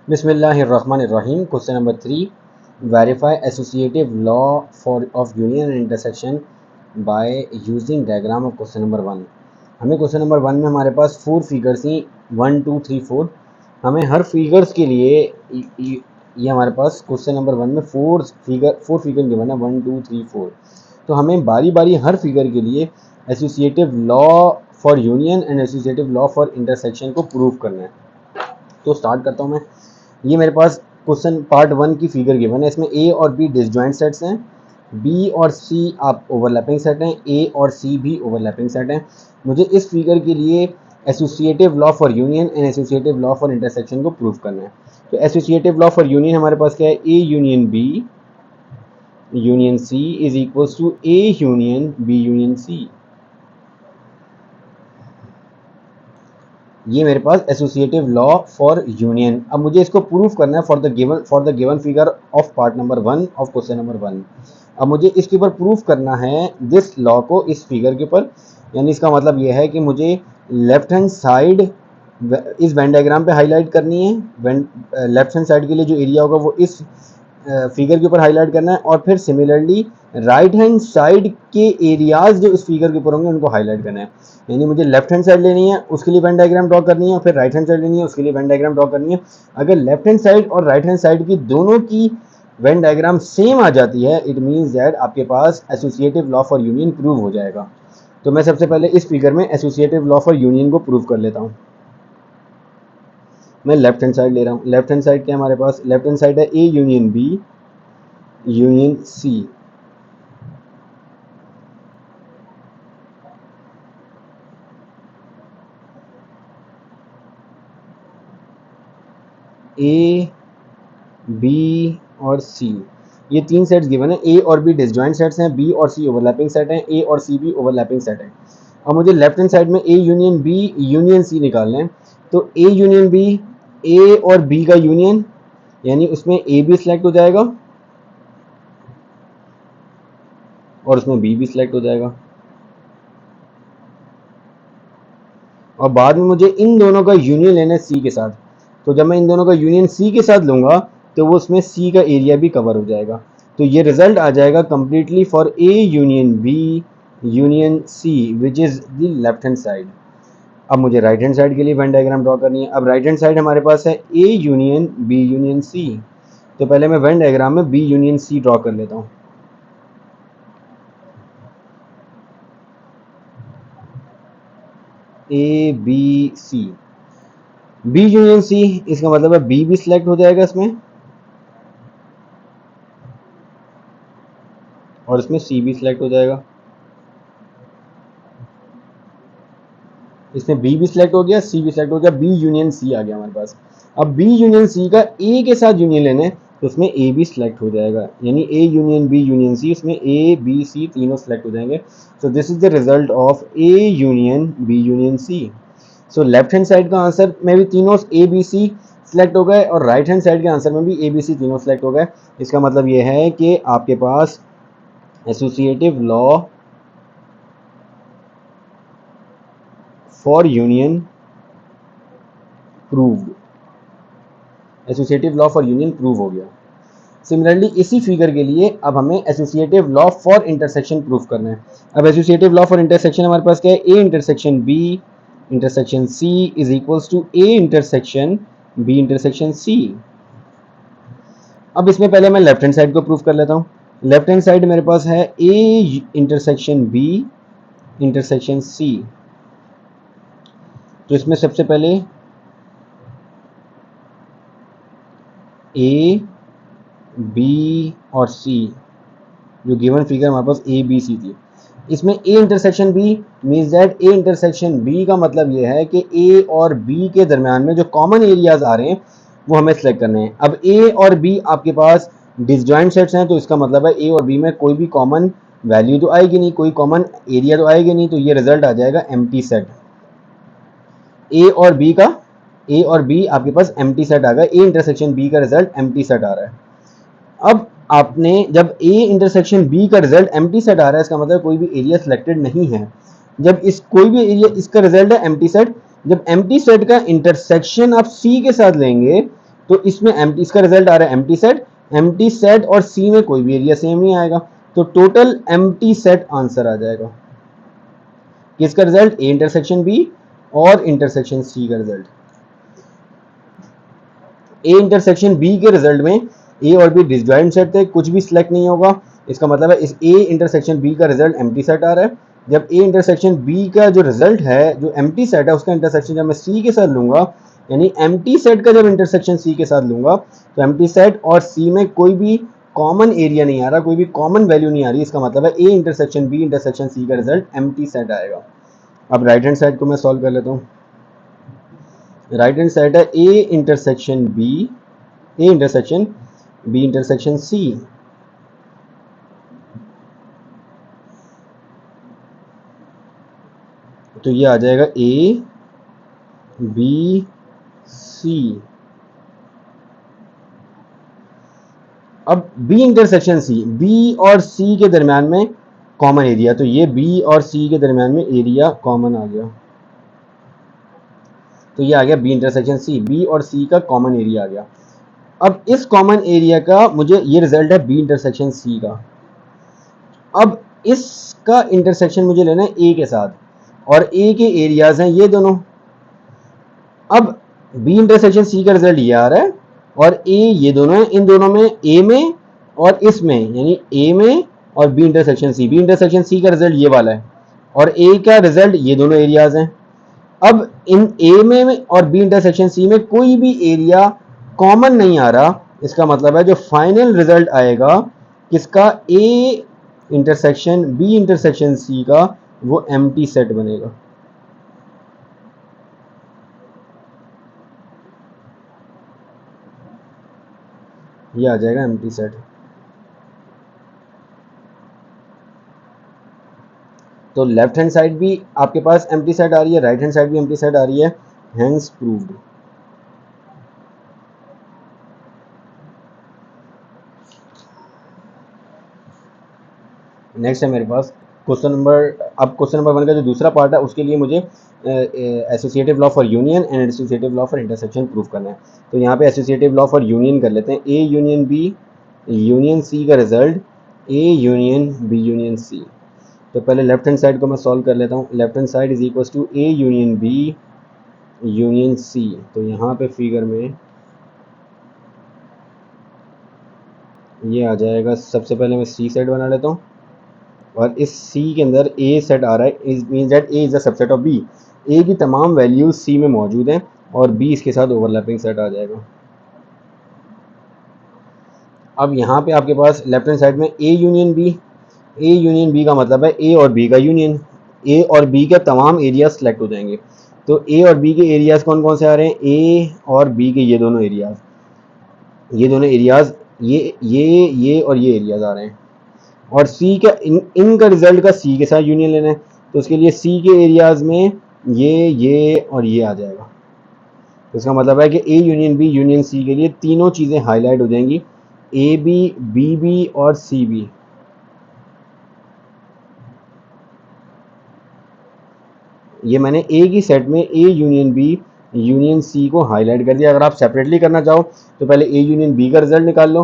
बिस्मिल्लाहिर्रहमानिर्रहीम। Question number 3, verify associative law for of union and intersection by using diagram of question number 1। हमें question number 1 में हमारे पास 4 figures थी, 1 2 3 4। हमें हर figures के लिए ये हमारे पास क्वेश्चन नंबर 1 में 4 फिगर गिवन है, 1 2 3 4। तो हमें बारी बारी हर फिगर के लिए associative law for union and associative law for intersection को प्रूव करना है। तो स्टार्ट करता हूँ मैं। ये मेरे पास क्वेश्चन पार्ट 1 की फिगर गिवन है। इसमें ए और बी डिसजॉइंट सेट्स हैं, बी और सी आप ओवरलैपिंग सेट हैं, ए और सी भी ओवरलैपिंग सेट हैं। मुझे इस फिगर के लिए associative law for union and associative law for intersection को प्रूव करना है। तो एसोसिएटिव लॉ फॉर यूनियन हमारे पास क्या है, A union B union C is equals to A union B union C. ये मेरे पास एसोसिएटिव लॉ फॉर यूनियन। अब मुझे इसको प्रूव करना है for the given figure of part number 1 of question number 1। अब मुझे इसके ऊपर प्रूव करना है दिस लॉ को इस फिगर के ऊपर। यानी इसका मतलब ये है कि मुझे लेफ्ट हैंड साइड इस वेन डायग्राम पे हाईलाइट करनी है। लेफ्ट हैंड साइड के लिए जो एरिया होगा वो इस फिगर के ऊपर हाईलाइट करना है, और फिर सिमिलरली राइट हैंड साइड के एरियाज जो इस फिगर के ऊपर होंगे उनको हाईलाइट करना है। यानी मुझे लेफ्ट हैंड साइड लेनी है, उसके लिए वेन डायग्राम ड्रॉ करनी है, और फिर राइट हैंड साइड लेनी है, उसके लिए वेन डायग्राम ड्रॉ करनी है। अगर लेफ्ट हैंड साइड और राइट हैंड साइड की दोनों की वेन डायग्राम सेम आ जाती है, इट मीन्स दैट आपके पास associative law for union prove हो जाएगा। तो मैं सबसे पहले इस फिगर में एसोसिएटिव लॉ फॉर यूनियन को प्रूव कर लेता हूँ। मैं लेफ्ट हैंड साइड ले रहा हूँ। लेफ्ट हैंड साइड क्या हमारे पास, लेफ्ट हैंड साइड है A union B union C. A B और सी, ये 3 सेट्स गिवन है। ए और बी डिसजॉइंट सेट्स हैं, बी और सी ओवरलैपिंग सेट हैं, ए और सी भी ओवरलैपिंग सेट है। अब मुझे लेफ्ट हैंड साइड में A union B union C निकालना है। तो ए यूनियन बी, ए और बी का यूनियन, यानी उसमें ए भी सिलेक्ट हो जाएगा और उसमें बी भी सिलेक्ट हो जाएगा। और बाद में मुझे इन दोनों का यूनियन लेना है सी के साथ। तो जब मैं इन दोनों का यूनियन सी के साथ लूँगा तो वो उसमें सी का एरिया भी कवर हो जाएगा। तो ये रिजल्ट आ जाएगा completely for A union B union C which is the left hand side. अब मुझे राइट हैंड साइड के लिए वेन डायग्राम ड्रॉ करनी है। अब राइट हैंड साइड हमारे पास है A union B union C. तो पहले मैं वेन डायग्राम में बी यूनियन सी ड्रॉ कर लेता हूँ। A B C, B union C, इसका मतलब है बी भी सिलेक्ट हो जाएगा इसमें और इसमें सी भी सिलेक्ट हो जाएगा। इसमें बी भी सिलेक्ट हो गया, सी भी सिलेक्ट हो गया, बी यूनियन सी आ गया हमारे पास। अब बी यूनियन सी का ए के साथ यूनियन लेना है तो उसमें ए भी सिलेक्ट हो जाएगा, यानी A union B union C, उसमें ए बी सी तीनों सिलेक्ट हो जाएंगे। So this is the result of A union B union C. So left hand side का आंसर में भी तीनों ए बी सी सिलेक्ट हो गए और राइट हैंड साइड के आंसर में भी ए बी सी तीनों सिलेक्ट हो गए। इसका मतलब ये है कि आपके पास associative law for union proved, associative law for union prove हो गया। सिमिलरली इसी फिगर के लिए अब हमें associative law for intersection prove करना है। अब एसोसिएटिव लॉ फॉर इंटरसेक्शन हमारे पास क्या है, A intersection B intersection C is equals to A intersection B intersection C. अब इसमें पहले मैं लेफ्ट हैंड साइड को प्रूव कर लेता हूँ। लेफ्ट हैंड साइड मेरे पास है A intersection B intersection C. तो इसमें सबसे पहले ए बी और सी, जो गिवन फिगर हमारे पास ए बी सी थी, इसमें A intersection B means that A intersection B का मतलब ये है कि ए और बी के दरमियान में जो कॉमन एरियाज आ रहे हैं वो हमें सेलेक्ट करने हैं। अब ए और बी आपके पास डिसजॉइंट सेट्स हैं, तो इसका मतलब है ए और बी में कोई भी कॉमन वैल्यू तो आएगी नहीं, कोई कॉमन एरिया तो आएगी नहीं, तो ये रिजल्ट आ जाएगा एम्प्टी सेट। ए और बी आपके पास एम्प्टी सेट आ गया, ए इंटरसेक्शन बी का रिजल्ट एम्प्टी सेट आ रहा है। अब आपने जब ए इंटरसेक्शन बी का रिजल्ट एम्प्टी सेट आ रहा है, इसका मतलब कोई भी एरिया सिलेक्टेड नहीं है। जब इस कोई भी एरिया, इसका रिजल्ट है एम्प्टी सेट, जब एम्प्टी सेट का इंटरसेक्शन आप सी के साथ लेंगे तो इसमें एम्प्टी, इसका रिजल्ट आ रहा है एम्प्टी सेट और सी में कोई भी एरिया सेम नहीं आएगा, तो टोटल एम्प्टी सेट आंसर आ जाएगा। किसका रिजल्ट? ए इंटरसेक्शन बी और इंटरसेक्शन सी का रिजल्ट। ए इंटरसेक्शन बी के रिजल्ट में ए और बी डिसजॉइंट सेट थे, कुछ भी सिलेक्ट नहीं होगा, इसका मतलब है इस ए इंटरसेक्शन बी का रिजल्ट एम्प्टी सेट आ रहा है। जब ए इंटरसेक्शन बी का जो रिजल्ट है, जो एम्प्टी सेट है, उसका इंटरसेक्शन जब मैं सी के साथ लूंगा, यानी एम्प्टी सेट का जब इंटरसेक्शन सी के साथ लूंगा, तो एम्प्टी सेट और सी में कोई भी कॉमन एरिया नहीं आ रहा, कोई भी कॉमन वैल्यू नहीं आ रही, इसका मतलब है A intersection B intersection C का रिजल्ट एम्प्टी सेट आएगा। अब राइट हैंड साइड को मैं सॉल्व कर लेता हूँ। राइट हैंड साइड है A intersection B intersection C, तो ये आ जाएगा ए बी सी। अब बी इंटरसेक्शन सी, बी और सी के दरमियान में कॉमन एरिया, तो ये बी और सी के दरमियान में एरिया कॉमन आ गया, तो ये आ गया बी इंटरसेक्शन सी, बी और सी का कॉमन एरिया आ गया। अब इस कॉमन एरिया का मुझे ये रिजल्ट है बी इंटरसेक्शन सी का। अब इसका इंटरसेक्शन मुझे लेना है ए के साथ, और ए के एरियाज हैं ये दोनों। अब बी इंटरसेक्शन सी का रिजल्ट ये आ रहा है, और ए ये दोनों हैं, इन दोनों में ए में और इसमें, यानी ए में और बी इंटरसेक्शन सी का रिजल्ट ये वाला है, और ए का रिजल्ट ये दोनों एरियाज हैं। अब इन ए में और बी इंटरसेक्शन सी में कोई भी एरिया कॉमन नहीं आ रहा, इसका मतलब है जो फाइनल रिजल्ट आएगा किसका, A intersection B intersection C का, वो एम्प्टी सेट बनेगा। ये आ जाएगा एम्प्टी सेट। तो लेफ्ट हैंड साइड भी आपके पास एम्प्टी सेट आ रही है, राइट हैंड साइड भी एम्प्टी सेट आ रही है, हैंस प्रूव्ड। नेक्स्ट है मेरे पास क्वेश्चन नंबर, अब क्वेश्चन नंबर 1 का जो दूसरा पार्ट है उसके लिए मुझे associative law for union and associative law for intersection prove करना है। तो यहाँ पे एसोसिएटिव लॉ फॉर यूनियन कर लेते हैं। A union B union C का result A union B union C. तो पहले लेफ्ट हैंड साइड को मैं सॉल्व कर लेता हूँ। Left hand side is equal to A union B union C. तो यहाँ पे फिगर में ये आ जाएगा, सबसे पहले मैं सी सेट बना लेता हूँ, और इस C के अंदर A सेट आ रहा है, is mean that A is a subset of B। A की तमाम वैल्यूज C में मौजूद हैं और B इसके साथ ओवरलैपिंग सेट आ जाएगा। अब यहाँ पे आपके पास लेफ्ट हैंड साइड में A यूनियन B का मतलब है A और B का यूनियन। A और B के तमाम एरिया सेलेक्ट हो जाएंगे। तो A और B के एरियाज कौन कौन से आ रहे हैं? A और B के ये दोनों एरियाज, ये और ये एरियाज आ रहे हैं। और सी का इनका रिजल्ट का सी के साथ यूनियन लेना है, तो उसके लिए सी के एरियाज में ये और ये आ जाएगा। तो इसका मतलब है कि A union B union C के लिए तीनों चीज़ें हाईलाइट हो जाएंगी, ए बी और सी बी। ये मैंने ए की सेट में A union B union C को हाईलाइट कर दिया। अगर आप सेपरेटली करना चाहो तो पहले ए यूनियन बी का रिजल्ट निकाल लो,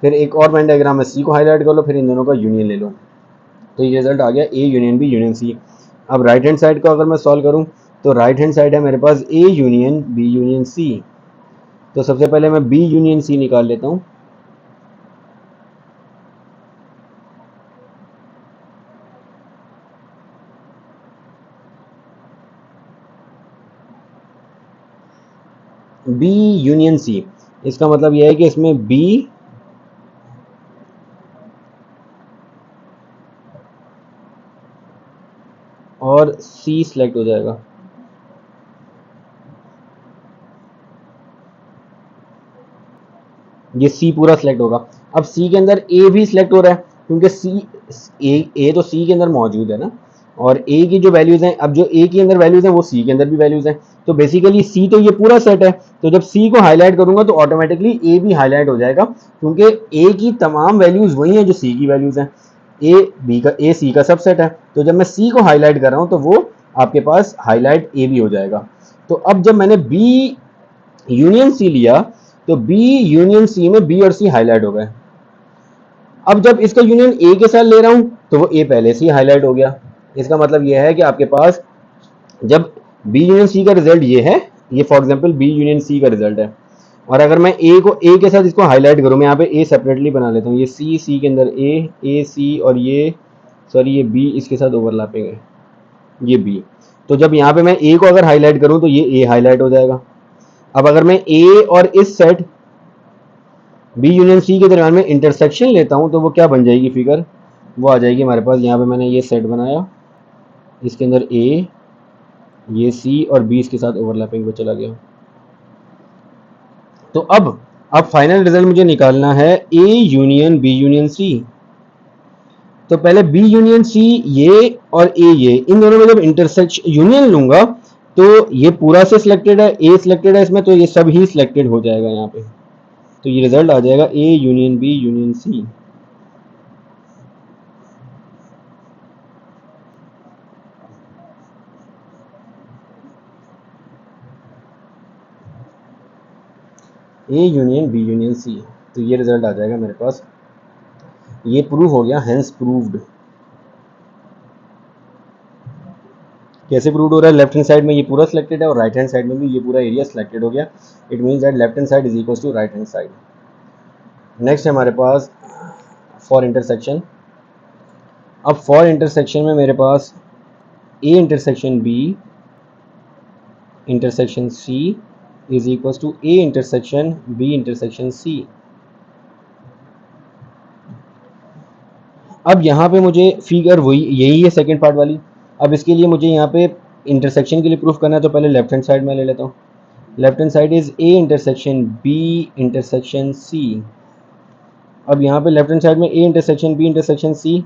फिर एक और वेन डायग्राम में सी को हाईलाइट कर लो, फिर इन दोनों का यूनियन ले लो। तो ये रिजल्ट आ गया A union B union C. अब राइट हैंड साइड को अगर मैं सॉल्व करूं तो राइट हैंड साइड है मेरे पास A union B union C. तो सबसे पहले मैं बी यूनियन सी निकाल लेता हूं। बी यूनियन सी, इसका मतलब यह है कि इसमें बी और सी सिलेक्ट हो जाएगा। ये सी पूरा सिलेक्ट होगा। अब सी के अंदर ए भी सिलेक्ट हो रहा है, क्योंकि सी ए तो सी के अंदर मौजूद है ना, और ए की जो वैल्यूज हैं, अब जो ए के अंदर वैल्यूज हैं वो सी के अंदर भी वैल्यूज हैं। तो बेसिकली सी तो ये पूरा सेट है, तो जब सी को हाईलाइट करूंगा तो ऑटोमेटिकली ए भी हाईलाइट हो जाएगा, क्योंकि ए की तमाम वैल्यूज वही हैं जो सी की वैल्यूज हैं। ए सी का सबसेट है, तो जब मैं सी को हाईलाइट कर रहा हूं तो वो आपके पास हाईलाइट ए भी हो जाएगा। तो अब जब मैंने बी यूनियन सी लिया तो बी यूनियन सी में बी और सी हाईलाइट हो गए। अब जब इसका यूनियन ए के साथ ले रहा हूं तो वो ए पहले से ही हाईलाइट हो गया। इसका मतलब यह है कि आपके पास जब बी यूनियन सी का रिजल्ट ये है, ये for example B union C का रिजल्ट है, और अगर मैं ए को ए के साथ इसको हाईलाइट करूं, मैं यहाँ पे ए सेपरेटली बना लेता हूँ, ये सी के अंदर ए सी, और ये सॉरी ये बी इसके साथ ओवरलैपिंग है, ये बी। तो जब यहाँ पे मैं ए को अगर हाईलाइट करूं तो ये ए हाईलाइट हो जाएगा। अब अगर मैं ए और इस सेट बी यूनियन सी के दरम्यान में इंटरसेक्शन लेता हूं तो वो क्या बन जाएगी फिगर, वो आ जाएगी हमारे पास, यहाँ पे मैंने ये सेट बनाया, इसके अंदर ए, ये सी और बी इसके साथ ओवरलैपिंग पे चला गया। तो अब फाइनल रिजल्ट मुझे निकालना है A union B union C. तो पहले बी यूनियन सी, ये और ए, ये इन दोनों में जब इंटरसेक्शन यूनियन लूंगा तो ये पूरा से सिलेक्टेड है, ए सिलेक्टेड है इसमें, तो ये सब ही सिलेक्टेड हो जाएगा यहाँ पे। तो ये रिजल्ट आ जाएगा A union B union C. A union B union C, तो ये रिजल्ट आ जाएगा मेरे पास। ये प्रूव हो गया, हेंस प्रूव्ड। कैसे प्रूव हो रहा है, लेफ्ट हैंड साइड में ये पूरा सिलेक्टेड है और राइट हैंड साइड में भी ये पूरा एरिया सिलेक्टेड हो गया। It means that left hand side is equal to right hand side. Next है हमारे पास फॉर इंटरसेक्शन। अब फॉर इंटरसेक्शन में मेरे पास A intersection B intersection C is equal to A intersection B intersection C. अब यहाँ पे मुझे फिगर वही यही है सेकेंड पार्ट वाली। अब इसके लिए मुझे यहाँ पे इंटरसेक्शन के लिए प्रूफ करना है, तो पहले लेफ्ट हैंड साइड में ले लेता हूँ। Left hand side is A intersection B intersection C. अब यहाँ पे लेफ्ट हैंड साइड में A intersection B intersection C,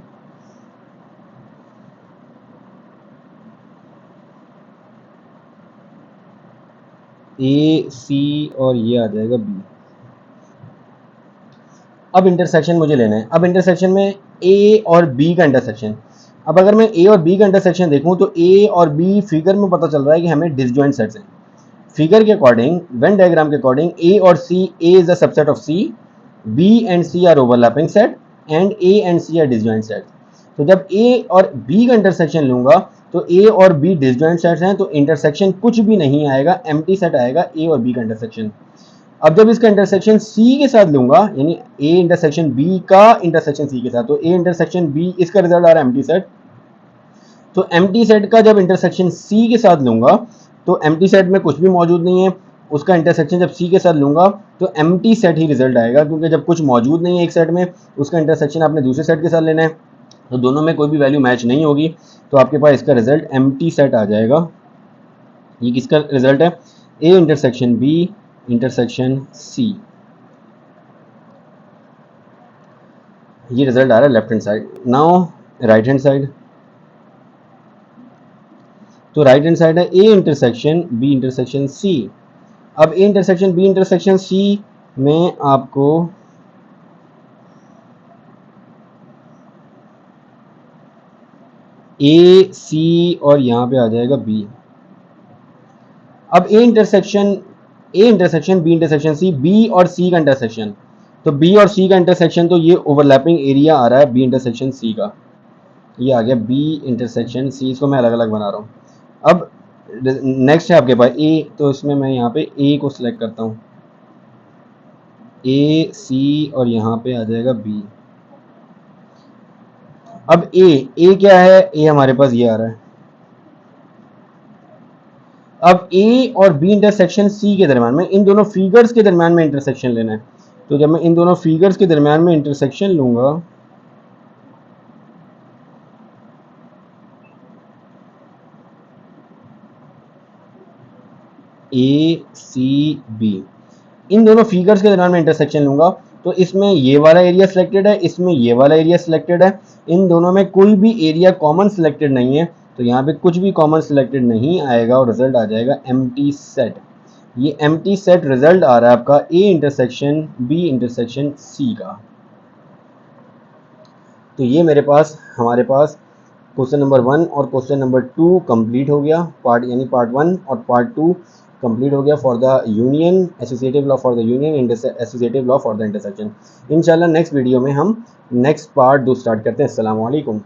A C और ये आ जाएगा बी। अब इंटरसेक्शन मुझे लेना है। अब इंटरसेक्शन में ए और बी का इंटरसेक्शन। अब अगर मैं ए और बी का इंटरसेक्शन देखूं तो ए और बी फिगर में पता चल रहा है कि हमें डिसजॉइंट सेट्स हैं। फिगर के अकॉर्डिंग, वेन डायग्राम के अकॉर्डिंग, ए और C, A is a subset of C, B and C are overlapping set and A and C are disjoint set. तो जब ए और बी का इंटरसेक्शन लूंगा तो ए और बी डिसजॉइंट सेट्स हैं, तो इंटरसेक्शन कुछ भी नहीं आएगा, एम्प्टी सेट आएगा ए और बी का इंटरसेक्शन। अब जब इसका इंटरसेक्शन सी के साथ लूंगा, यानी ए इंटरसेक्शन बी का इंटरसेक्शन सी के साथ, तो ए इंटरसेक्शन बी, इसका रिजल्ट आ रहा है एम्प्टी सेट। तो एम्प्टी सेट का जब इंटरसेक्शन सी के साथ लूंगा तो एम्प्टी सेट में कुछ भी मौजूद नहीं है, उसका इंटरसेक्शन जब सी के साथ लूंगा तो एम्प्टी सेट ही रिजल्ट आएगा, क्योंकि जब कुछ मौजूद नहीं है एक सेट में, उसका इंटरसेक्शन आपने दूसरे सेट के साथ लेना है, तो दोनों में कोई भी वैल्यू मैच नहीं होगी, तो आपके पास इसका रिजल्ट एम्प्टी सेट आ जाएगा। ये किसका रिजल्ट है, A intersection B intersection C. ये रिजल्ट आ रहा है left hand side. Now right hand side. तो राइट हैंड साइड है A intersection B intersection C. अब A intersection B intersection C में आपको ए सी और यहाँ पे आ जाएगा बी। अब A intersection B intersection C, B और सी का इंटरसेक्शन, तो बी और सी का इंटरसेक्शन, तो ये ओवरलैपिंग एरिया आ रहा है बी इंटरसेक्शन सी का, ये आ गया बी इंटरसेक्शन सी। इसको मैं अलग अलग बना रहा हूँ। अब नेक्स्ट है आपके पास ए, तो इसमें मैं यहाँ पे ए को सिलेक्ट करता हूँ, ए सी और यहाँ पे आ जाएगा बी। अब ए क्या है, ए हमारे पास ये आ रहा है। अब ए और बी इंटरसेक्शन सी के दरम्यान में, इन दोनों फिगर्स के दरम्यान में इंटरसेक्शन लेना है। तो जब मैं इन दोनों फिगर्स के दरम्यान में इंटरसेक्शन लूंगा, ए सी बी, इन दोनों फिगर्स के दरम्यान में इंटरसेक्शन लूंगा, तो इसमें ये वाला एरिया सिलेक्टेड है, इसमें ये वाला एरिया सिलेक्टेड है, इन दोनों में कोई भी एरिया कॉमन सिलेक्टेड नहीं है, तो यहाँ पे कुछ भी कॉमन सिलेक्टेड नहीं आएगा और रिजल्ट आ जाएगा एम्प्टी सेट। ये एम्प्टी सेट रिजल्ट आ रहा है आपका A intersection B intersection C का। तो ये मेरे पास, हमारे पास क्वेश्चन नंबर 1 और क्वेश्चन नंबर 2 कंप्लीट हो गया, पार्ट यानी पार्ट 1 और पार्ट 2 कंप्लीट हो गया for the union, associative law for the union, associative law for the intersection. इंशाल्लाह नेक्स्ट वीडियो में हम नेक्स्ट पार्ट 2 स्टार्ट करते हैं। अस्सलाम वालेकुम।